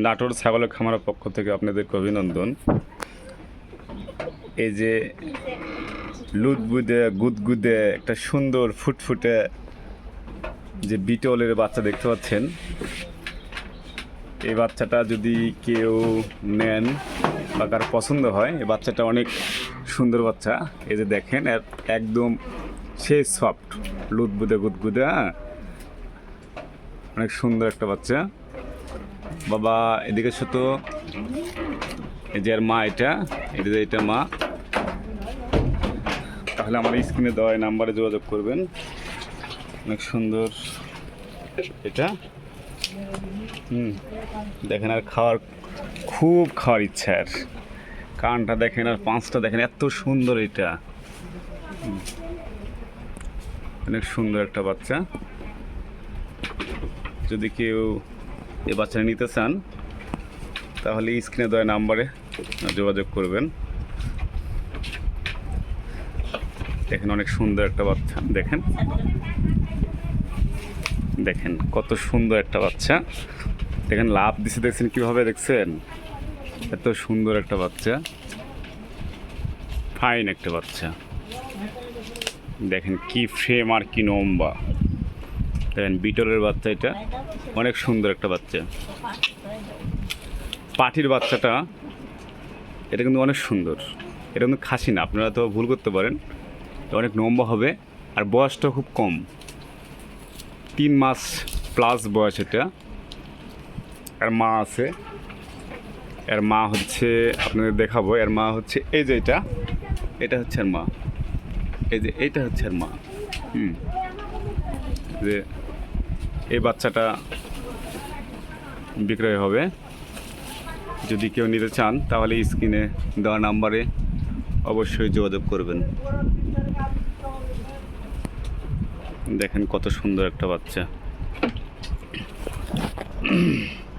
নাটোর ছাগলের খামারের পক্ষ থেকে আপনাদেরকে অভিনন্দন। এই যে লুদবুদে গুদগুদে একটা সুন্দর ফুটফুটে যে বিটলের বাচ্চা দেখতে পাচ্ছেন, এই বাচ্চাটা যদি কেউ নেন বা কার পছন্দ হয়, এই বাচ্চাটা অনেক সুন্দর বাচ্চা। এই যে দেখেন, একদম সেই সফট লুদবুদে গুদগুদে, অনেক সুন্দর একটা বাচ্চা। বাবা এদিকে ছোট, এই যে আর মা, এটা মা। তাহলে আমার স্ক্রিনে দেওয়া নাম্বারে যোগাযোগ করবেন। অনেক সুন্দর এটা। দেখেন, আর খুব খাওয়ার ইচ্ছা, আর কানটা দেখেন, আর পাঁচটা দেখেন, এত সুন্দর এটা। অনেক সুন্দর একটা বাচ্চা। যদি কেউ এই বাচ্চাটা নিতে চান তাহলে স্ক্রিনে দেওয়া নাম্বারে যোগাযোগ করবেন। দেখেন, অনেক সুন্দর একটা বাচ্চা। দেখেন কত সুন্দর একটা বাচ্চা। দেখেন লাভ দিছে, দেখছেন কীভাবে, দেখছেন এত সুন্দর একটা বাচ্চা, ফাইন একটা বাচ্চা। দেখেন কি ফ্রেম আর কি লম্বা। দেখেন বিটলের বাচ্চা, এটা অনেক সুন্দর একটা বাচ্চা। পাটির বাচ্চাটা এটা কিন্তু অনেক সুন্দর। এটা কিন্তু খাসি না, আপনারা তো ভুল করতে পারেন। অনেক লম্বা হবে, আর বয়সটা খুব কম, 3 মাস প্লাস বয়স এটা। এর মা আছে, এর মা হচ্ছে, আপনাদের দেখাবো। এর মা হচ্ছে এই যে এটা হচ্ছে এর মা। এই যে এইটা হচ্ছে এর মা। যে এই বাচ্চাটা বিক্রয় হবে। যদি কেউ নিতে চান তাহলে স্ক্রিনে দেওয়া নাম্বারে অবশ্যই যোগাযোগ করবেন। দেখেন কত সুন্দর একটা বাচ্চা।